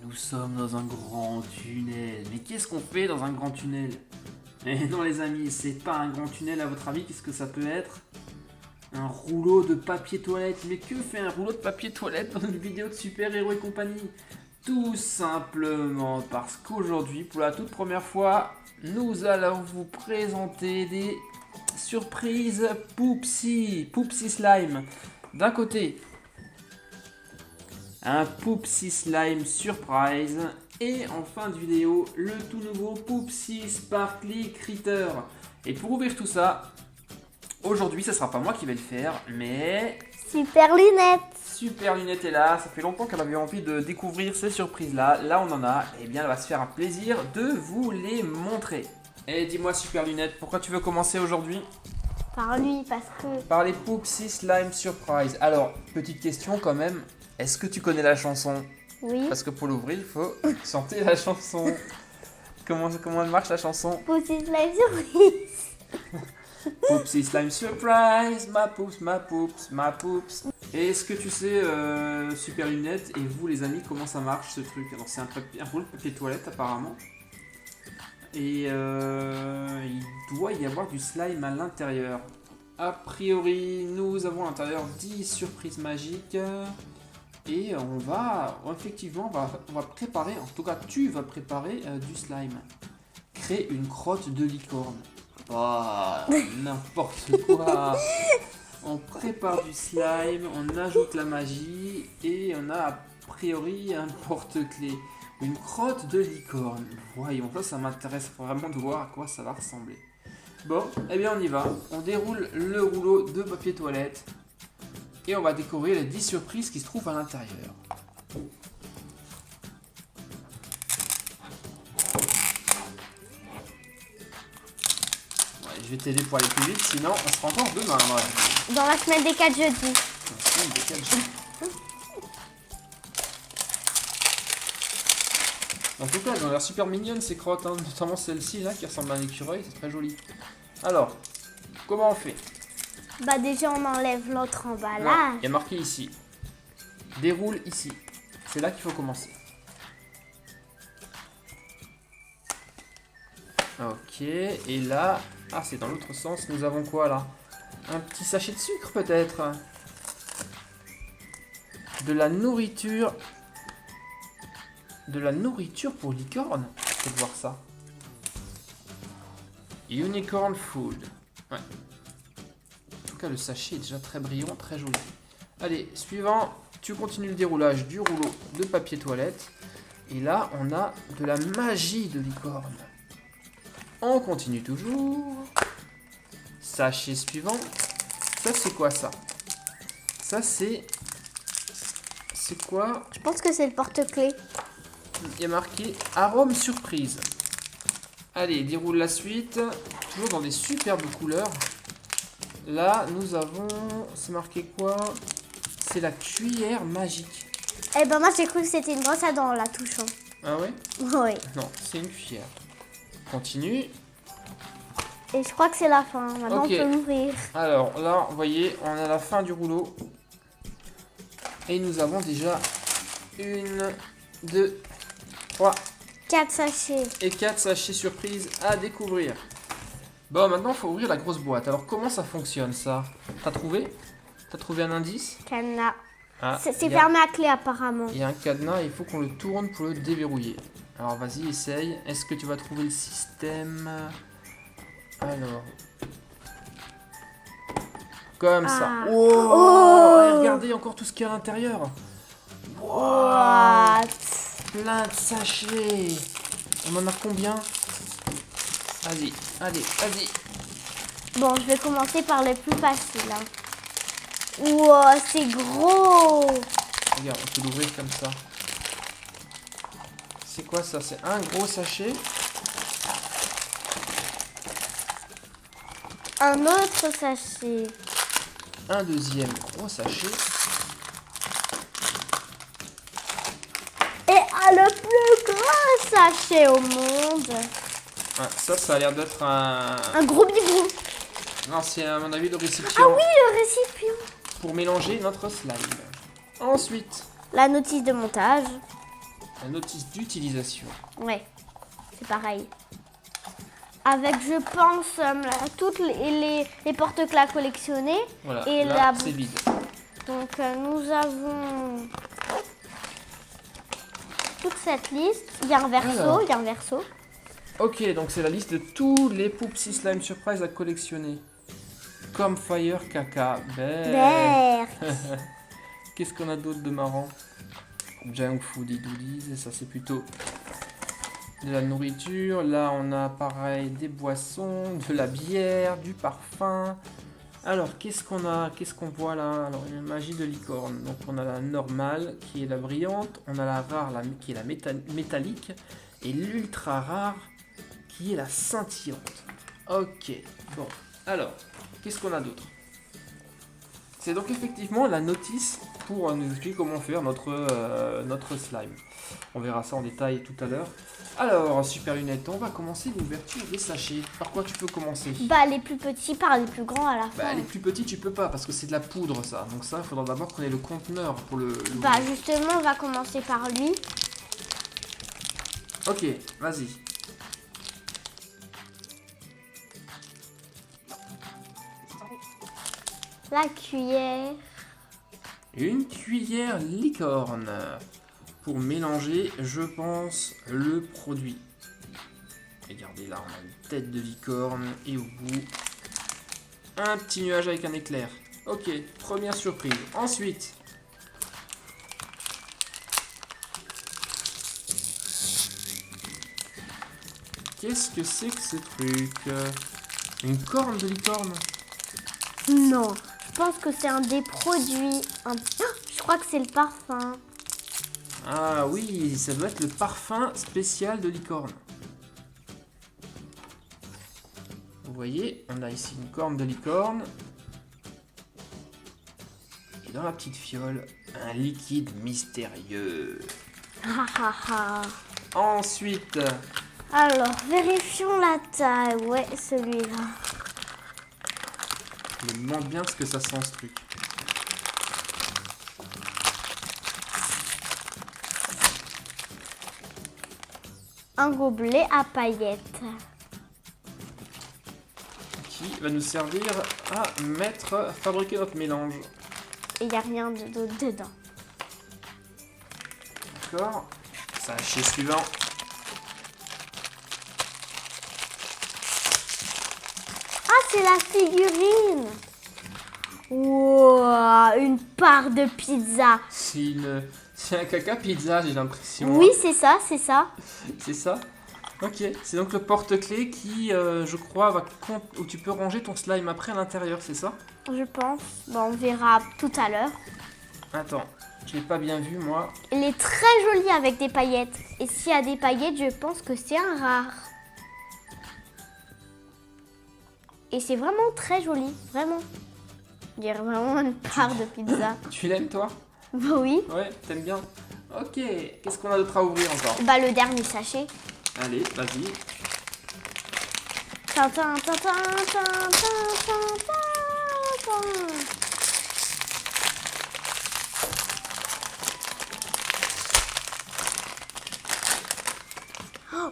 Nous sommes dans un grand tunnel. Mais qu'est-ce qu'on fait dans un grand tunnel? Eh non les amis, c'est pas un grand tunnel à votre avis, qu'est-ce que ça peut être? Un rouleau de papier toilette. Mais que fait un rouleau de papier toilette dans une vidéo de super-héros et compagnie? Tout simplement parce qu'aujourd'hui, pour la toute première fois, nous allons vous présenter des surprises Poupsi Slime. D'un côté, un Poupsi Slime Surprise. Et en fin de vidéo, le tout nouveau Poupsi Sparkly Critter. Et pour ouvrir tout ça, aujourd'hui, ce sera pas moi qui vais le faire, mais... Super Lunette. Super Lunette est là, ça fait longtemps qu'elle avait envie de découvrir ces surprises-là. Là, on en a, et bien elle va se faire un plaisir de vous les montrer. Et dis-moi Super Lunette, pourquoi tu veux commencer aujourd'hui? Par lui, parce que... Par les Poupsi Slime Surprise. Alors, petite question quand même, est-ce que tu connais la chanson? Oui. Parce que pour l'ouvrir, il faut chanter la chanson. Comment elle marche la chanson? Poupsi Slime Surprise. Poupsi Slime Surprise, ma poups, ma poups, ma poups. Et est-ce que tu sais, Super Lunette et vous les amis, comment ça marche ce truc? Alors c'est un rouleau de papier toilette apparemment. Et il doit y avoir du slime à l'intérieur. A priori, nous avons à l'intérieur 10 surprises magiques. Et effectivement, on va préparer, en tout cas tu vas préparer du slime. Créer une crotte de licorne. Oh, n'importe quoi. On prépare du slime, on ajoute la magie et on a a priori un porte-clés. Une crotte de licorne. Voyons, ça m'intéresse vraiment de voir à quoi ça va ressembler. Bon, eh bien on y va. On déroule le rouleau de papier toilette. Et on va découvrir les 10 surprises qui se trouvent à l'intérieur. Je vais t'aider pour aller plus vite, sinon on se rencontre demain. Ouais. Dans la semaine des 4 jeudis. Dans la semaine des 4 jeudis. En tout cas, elles ont l'air super mignonnes ces crottes, hein. Notamment celle-ci là qui ressemble à un écureuil, c'est très joli. Alors, comment on fait? Bah déjà on enlève l'autre Non, emballage. il y a marqué ici. Déroule ici. C'est là qu'il faut commencer. Ok, et là... Ah, c'est dans l'autre sens. Nous avons quoi là? Un petit sachet de sucre peut-être? De la nourriture. De la nourriture pour licorne? Faites voir ça. Unicorn Food. Ouais. En tout cas, le sachet est déjà très brillant, très joli. Allez, suivant. Tu continues le déroulage du rouleau de papier toilette. Et là, on a de la magie de licorne. On continue toujours. Sachet suivant. Ça, c'est quoi ça? Ça, c'est... C'est quoi? Je pense que c'est le porte-clés. Il y a marqué arôme surprise. Allez, déroule la suite. Toujours dans des superbes couleurs. Là, nous avons... C'est marqué quoi? C'est la cuillère magique. Eh ben moi j'ai cru que c'était une brosse à dents en la touchant. Ah ouais? Oui. Non, c'est une cuillère. Continue. Et je crois que c'est la fin. Maintenant Ok. on peut l'ouvrir. Alors là, vous voyez, on est à la fin du rouleau. Et nous avons déjà 1, 2, 3 4 sachets. et 4 sachets surprises à découvrir. Bon, maintenant, il faut ouvrir la grosse boîte. Alors, comment ça fonctionne, ça? T'as trouvé? T'as trouvé un indice? Cadenas. Ah, C'est il y a- fermé à clé apparemment. Il y a un cadenas et il faut qu'on le tourne pour le déverrouiller. Alors, vas-y, essaye. Est-ce que tu vas trouver le système? Alors... Comme ça. Ah. Oh, Oh. Et regardez encore tout ce qu'il y a à l'intérieur. What? Plein de sachets. On en a combien? Vas-y, allez, vas-y. Bon, je vais commencer par le plus facile. Hein. Wow, c'est gros. Regarde, on peut l'ouvrir comme ça. C'est quoi ça? C'est un gros sachet. Un autre sachet. Un deuxième gros sachet. Et le plus gros sachet au monde. Ah, ça a l'air d'être un... Un gros biberon. Non, c'est à mon avis le Ah récipient oui, le récipient. pour mélanger notre slime. Ensuite, La notice de montage. La notice d'utilisation. Ouais, c'est pareil. Avec, je pense, toutes les porte-clés à collectionner. Voilà, Et là, c'est vide. Donc, nous avons toute cette liste. Il y a un verso, Alors. il y a un verso. Ok, donc c'est la liste de tous les Poupsy Slime Surprise à collectionner. Comme Fire, Caca, Vert. Qu'est-ce qu'on a d'autre de marrant? Junk Foodie Doodies, ça c'est plutôt de la nourriture. Là on a pareil des boissons, de la bière, du parfum. Alors qu'est-ce qu'on a? Qu'est-ce qu'on voit là? Alors une magie de licorne. Donc on a la normale qui est la brillante, on a la rare qui est la métallique et l'ultra rare qui est la scintillante. Ok, bon. Alors, qu'est-ce qu'on a d'autre? C'est donc effectivement la notice pour nous expliquer comment faire notre slime. On verra ça en détail tout à l'heure. Alors, super lunette, on va commencer l'ouverture des sachets. Par quoi tu peux commencer? Bah, les plus petits par les plus grands à la fin. Bah, les plus petits, tu peux pas parce que c'est de la poudre ça. Donc ça, il faudra d'abord qu'on ait le conteneur pour le. Bah, justement, on va commencer par lui. Ok, vas-y. La cuillère. Une cuillère licorne pour mélanger, je pense, le produit. Regardez là, on a une tête de licorne et au bout, un petit nuage avec un éclair. Ok, première surprise. Ensuite, qu'est-ce que c'est que ce truc? Une corne de licorne? Non, je pense que c'est un des produits. Je crois que c'est le parfum. Ah oui, ça doit être le parfum spécial de licorne. Vous voyez, on a ici une corne de licorne. Et dans la petite fiole, un liquide mystérieux. Ha ha ha. Ensuite, Alors, vérifions la taille. Ouais, celui-là. je me demande bien ce que ça sent ce truc. Un gobelet à paillettes. Qui va nous servir à fabriquer notre mélange. Et il n'y a rien d'autre dedans. D'accord. Sachet suivant. Ah, c'est la figurine. Wow, une part de pizza. C'est un caca pizza, j'ai l'impression. Oui, c'est ça, c'est ça. C'est ça? Ok, c'est donc le porte-clés qui, je crois, où tu peux ranger ton slime après à l'intérieur, c'est ça? Je pense. Bon, on verra tout à l'heure. Attends, je l'ai pas bien vu, moi. Il est très joli avec des paillettes. Et s'il y a des paillettes, je pense que c'est un rare. Et c'est vraiment très joli, vraiment. On dirait vraiment une part de pizza. Tu l'aimes, toi? Bah oui. Ouais, t'aimes bien? Ok, qu'est-ce qu'on a d'autre à ouvrir encore? Bah le dernier sachet. Allez, vas-y. Tintin, tintin, tintin, tintin, tintin.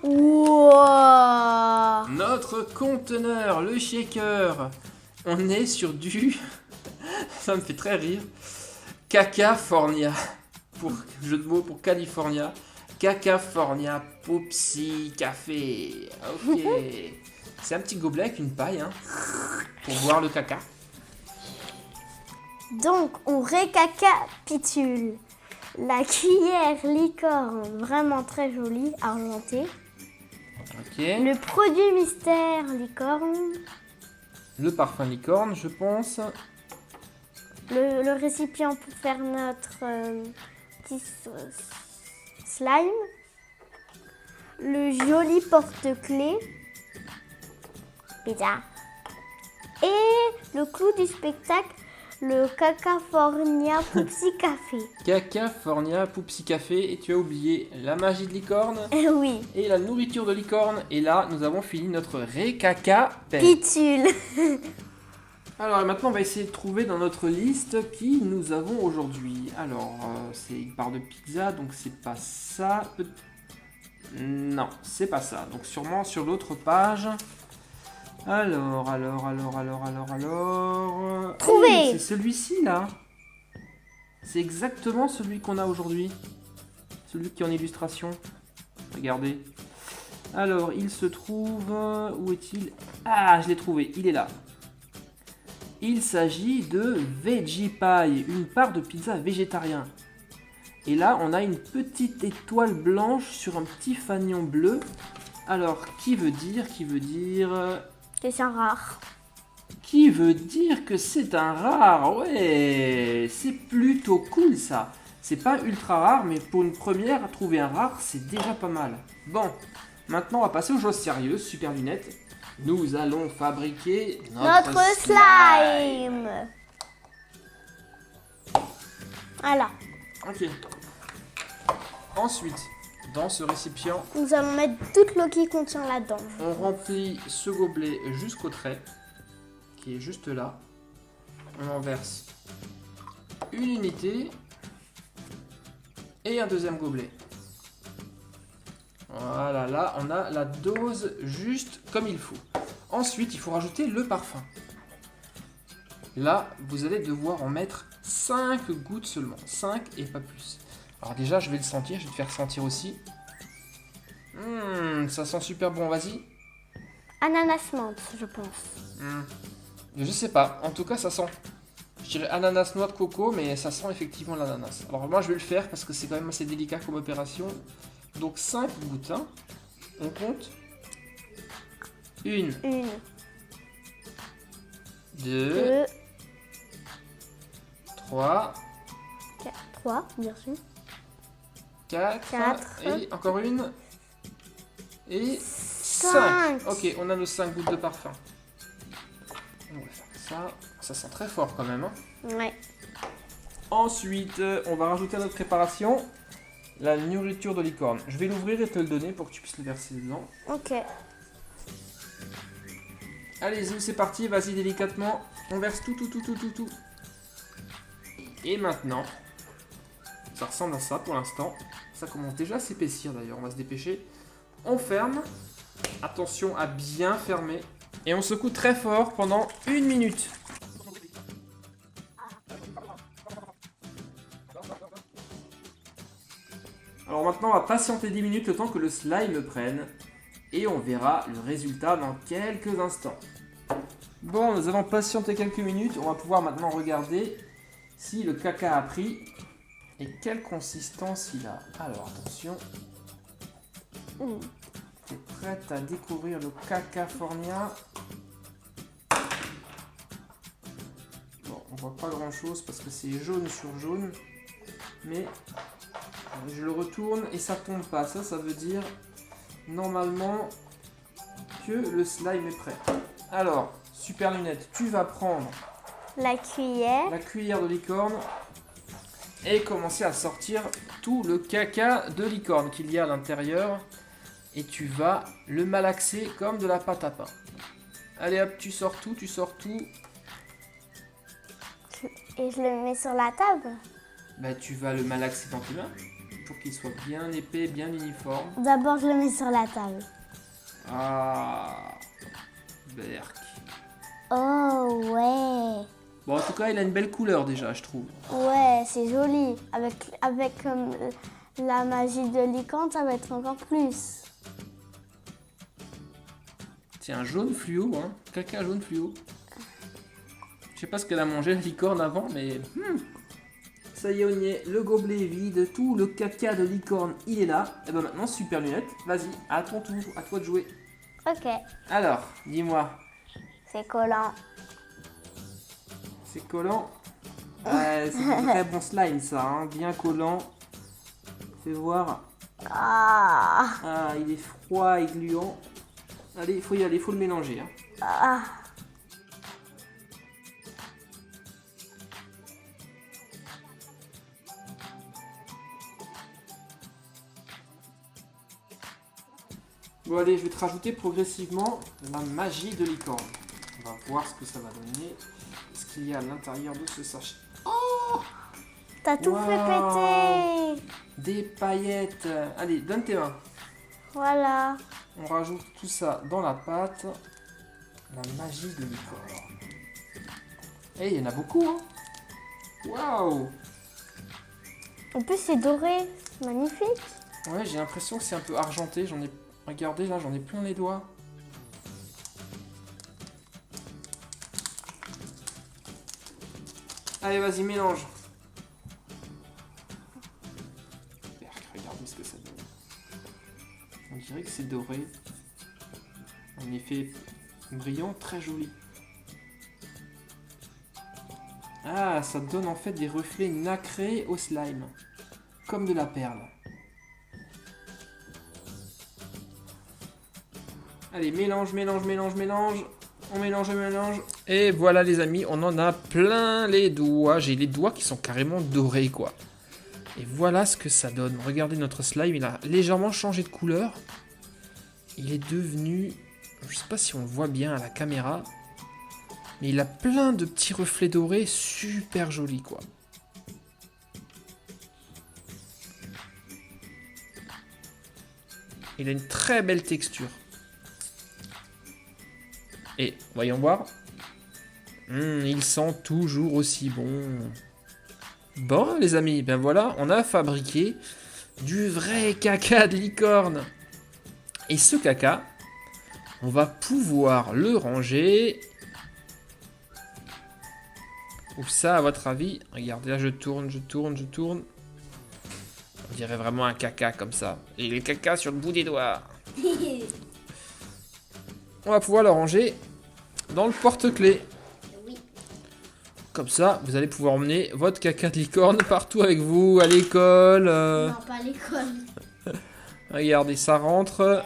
Wow. Notre conteneur, le shaker. On est sur du... Ça me fait très rire. Cacafornia. Pour jeu de mots pour California. Cacafornia Poupsy Café. Ok. C'est un petit gobelet avec une paille, hein, pour boire le caca. Donc, on récapitule. La cuillère licorne, vraiment très jolie, argentée. Ok. Le produit mystère licorne. Le parfum licorne, je pense. Le récipient pour faire notre petit slime. Le joli porte-clés. Bizarre. Et le clou du spectacle, le Cacafornia Poupsy Café. Cacafornia Poupsy Café. Et tu as oublié la magie de licorne Oui. et la nourriture de licorne. Et là, nous avons fini notre récapitule. Pitule. Alors maintenant on va essayer de trouver dans notre liste qui nous avons aujourd'hui. Alors c'est une part de pizza, donc c'est pas ça. Non, c'est pas ça. Donc sûrement sur l'autre page. Alors. Trouvé. Oui, c'est celui-ci là. C'est exactement celui qu'on a aujourd'hui. Celui qui est en illustration. Regardez. Alors il se trouve... Où est-il? Ah, je l'ai trouvé, il est là. Il s'agit de Veggie Pie, une part de pizza végétarien. Et là, on a une petite étoile blanche sur un petit fanion bleu. Alors, qui veut dire Que c'est un rare. Qui veut dire que c'est un rare? Ouais, c'est plutôt cool ça. C'est pas ultra rare, mais pour une première, trouver un rare, c'est déjà pas mal. Bon, maintenant on va passer aux choses sérieuses, super lunettes. Nous allons fabriquer Notre slime. Voilà. Ok. Ensuite, dans ce récipient, Nous allons mettre toute l'eau qui contient là-dedans. on remplit ce gobelet jusqu'au trait, qui est juste là. On en verse une unité et un deuxième gobelet. Voilà, là on a la dose juste comme il faut. Ensuite, il faut rajouter le parfum. Là, vous allez devoir en mettre 5 gouttes seulement. 5 et pas plus. Alors déjà, je vais le sentir, je vais te faire sentir aussi. Ça sent super bon, vas-y. Ananas menthe, je pense. Je sais pas, en tout cas ça sent. Je dirais ananas noix de coco, mais ça sent effectivement l'ananas. Alors moi je vais le faire parce que c'est quand même assez délicat comme opération. Donc 5 gouttes, hein. On compte. 1, 2, 3, 3, bien sûr. 4, et encore une. Et 5. 5. Ok, on a nos 5 gouttes de parfum. On va faire ça. Ça sent très fort quand même, hein. Ouais. Ensuite, on va rajouter à notre préparation la nourriture de licorne. Je vais l'ouvrir et te le donner pour que tu puisses le verser dedans. Ok. Allez-y, c'est parti, vas-y délicatement. On verse tout. Et maintenant, ça ressemble à ça pour l'instant. Ça commence déjà à s'épaissir d'ailleurs, on va se dépêcher. On ferme. Attention à bien fermer. Et on secoue très fort pendant 1 minute. Alors maintenant, on va patienter 10 minutes le temps que le slime prenne. Et on verra le résultat dans quelques instants. Bon, nous avons patienté quelques minutes. On va pouvoir maintenant regarder si le caca a pris et quelle consistance il a. Alors attention. T'es prête à découvrir le cacafornia? Bon, on voit pas grand chose parce que c'est jaune sur jaune. Mais je le retourne et ça tombe pas. Ça veut dire normalement que le slime est prêt. Alors, super lunette, tu vas prendre La cuillère de licorne et commencer à sortir tout le caca de licorne qu'il y a à l'intérieur. Et tu vas le malaxer comme de la pâte à pain. Allez hop, tu sors tout. Et je le mets sur la table. Bah, tu vas le malaxer dans tes mains pour qu'il soit bien épais, bien uniforme. D'abord, je le mets sur la table. Ah, berk. Oh, ouais. Bon, en tout cas, il a une belle couleur déjà, je trouve. Ouais, c'est joli. Avec la magie de licorne, ça va être encore plus. C'est un jaune fluo, hein. Caca jaune fluo. Je sais pas ce qu'elle a mangé, la licorne, avant, mais... Ça y est, on y est. Le gobelet est vide. Tout le caca de licorne, il est là. Et ben maintenant, super lunette. Vas-y, à ton tour. À toi de jouer. Ok. Alors, dis-moi. C'est collant. C'est collant. Ouais, c'est un très bon slime, ça. Hein. Bien collant. Fais voir. Ah, il est froid et gluant. Allez, il faut y aller, il faut le mélanger. Hein. Bon, allez, je vais te rajouter progressivement la magie de licorne. On va voir ce que ça va donner. Qu'est-ce qu'il y a à l'intérieur de ce sachet? T'as tout Wow. fait péter. Des paillettes. Allez, donne tes mains. Voilà. On rajoute tout ça dans la pâte. La magie de licorne. Eh, il y en a beaucoup, hein. Waouh. En plus, c'est doré. C'est magnifique. Ouais, j'ai l'impression que c'est un peu argenté. J'en ai... Regardez, là, j'en ai plein les doigts. Allez, vas-y, mélange. Regardez ce que ça donne. On dirait que c'est doré. Un effet brillant, très joli. Ah, ça donne en fait des reflets nacrés au slime. Comme de la perle. Allez, mélange, mélange, mélange, mélange. On mélange, on mélange. Et voilà les amis, on en a plein les doigts. J'ai les doigts qui sont carrément dorés quoi. Et voilà ce que ça donne. Regardez notre slime, il a légèrement changé de couleur. Il est devenu... Je sais pas si on le voit bien à la caméra. Mais il a plein de petits reflets dorés super jolis quoi. Il a une très belle texture. Et voyons voir. Il sent toujours aussi bon. Bon les amis, ben voilà, on a fabriqué du vrai caca de licorne. Et ce caca, on va pouvoir le ranger. Où ça à votre avis? Regardez là, je tourne, je tourne, je tourne. On dirait vraiment un caca comme ça. Et le caca sur le bout des doigts. On va pouvoir le ranger dans le porte-clés. Oui. Comme ça, vous allez pouvoir emmener votre caca de licorne partout avec vous, à l'école. Non, pas à l'école. Regardez, ça rentre.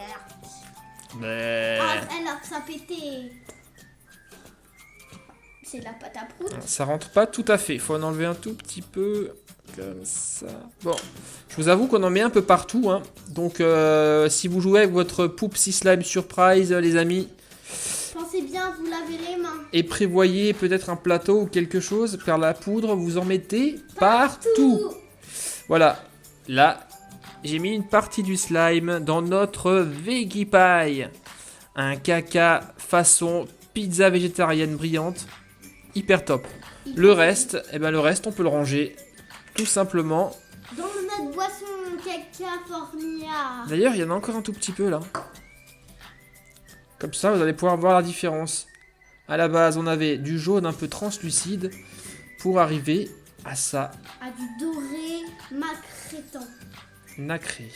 Mais... Ah, elle a que ça pété. C'est de la pâte à prout. Ça rentre pas tout à fait. Il faut en enlever un tout petit peu. Comme ça. Bon, je vous avoue qu'on en met un peu partout. Hein. Donc, si vous jouez avec votre Poupsy Slime Surprise, les amis, Pensez bien, vous lavez les mains. et prévoyez peut-être un plateau ou quelque chose, faire la poudre, vous en mettez partout. Voilà, là, j'ai mis une partie du slime dans notre Veggie Pie. Un caca façon pizza végétarienne brillante. Hyper top. Le reste, on peut le ranger tout simplement. Dans notre boisson caca fornia. D'ailleurs, il y en a encore un tout petit peu là. Comme ça, vous allez pouvoir voir la différence. À la base, on avait du jaune un peu translucide pour arriver à ça. À du doré macrétant. Nacré.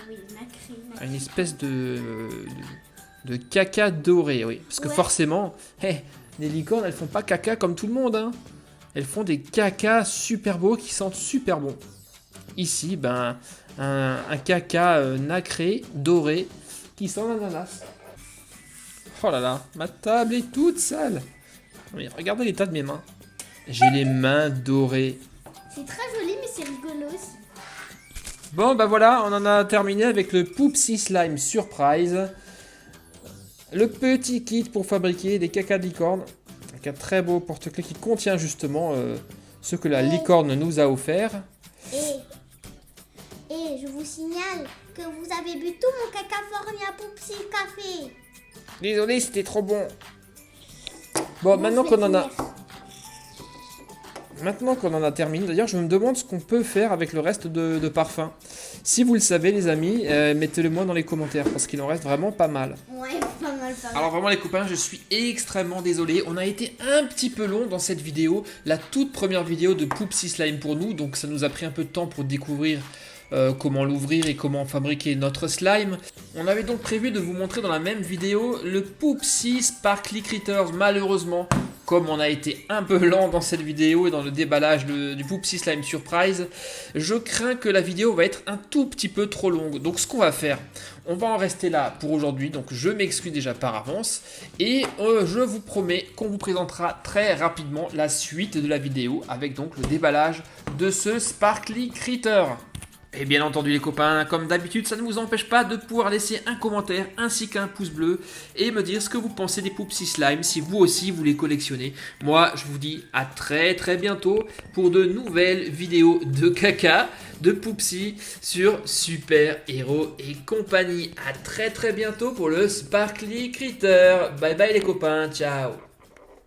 Oui, nacré. À une espèce de caca doré, oui. Parce que Ouais. forcément, les licornes, elles font pas caca comme tout le monde. Hein. Elles font des cacas super beaux qui sentent super bon. Ici, ben, un caca nacré, doré, qui sent l'ananas. Oh là là, ma table est toute sale. Mais regardez l'état de mes mains. J'ai les mains dorées. C'est très joli, mais c'est rigolo aussi. Bon, bah voilà, on en a terminé avec le Poupsy Slime Surprise. Le petit kit pour fabriquer des cacas de licorne. Avec un très beau porte-clés qui contient justement ce que la licorne nous a offert. Et je vous signale que vous avez bu tout mon caca fornia Poupsy Café. Désolé, c'était trop bon. Bon, maintenant qu'on en a... Maintenant qu'on en a terminé, d'ailleurs, je me demande ce qu'on peut faire avec le reste de parfum. Si vous le savez, les amis, mettez-le moi dans les commentaires, parce qu'il en reste vraiment pas mal. Ouais, pas mal. Alors vraiment les copains, je suis extrêmement désolé. On a été un petit peu long dans cette vidéo, la toute première vidéo de Poupsy Slime pour nous, donc ça nous a pris un peu de temps pour découvrir comment l'ouvrir et comment fabriquer notre slime. On avait donc prévu de vous montrer dans la même vidéo le Poupsy Sparkly Critters. Malheureusement, comme on a été un peu lent dans cette vidéo et dans le déballage du Poupsy Slime Surprise, je crains que la vidéo va être un tout petit peu trop longue. Donc ce qu'on va faire, on va en rester là pour aujourd'hui, donc je m'excuse déjà par avance. Et je vous promets qu'on vous présentera très rapidement la suite de la vidéo avec donc le déballage de ce Sparkly Critter. Et bien entendu les copains, comme d'habitude, ça ne vous empêche pas de pouvoir laisser un commentaire ainsi qu'un pouce bleu et me dire ce que vous pensez des Poupsy Slime si vous aussi vous les collectionnez. Moi, je vous dis à très bientôt pour de nouvelles vidéos de caca de Poupsy sur Super Héros et compagnie. À très bientôt pour le Sparkly Critter. Bye bye les copains, ciao.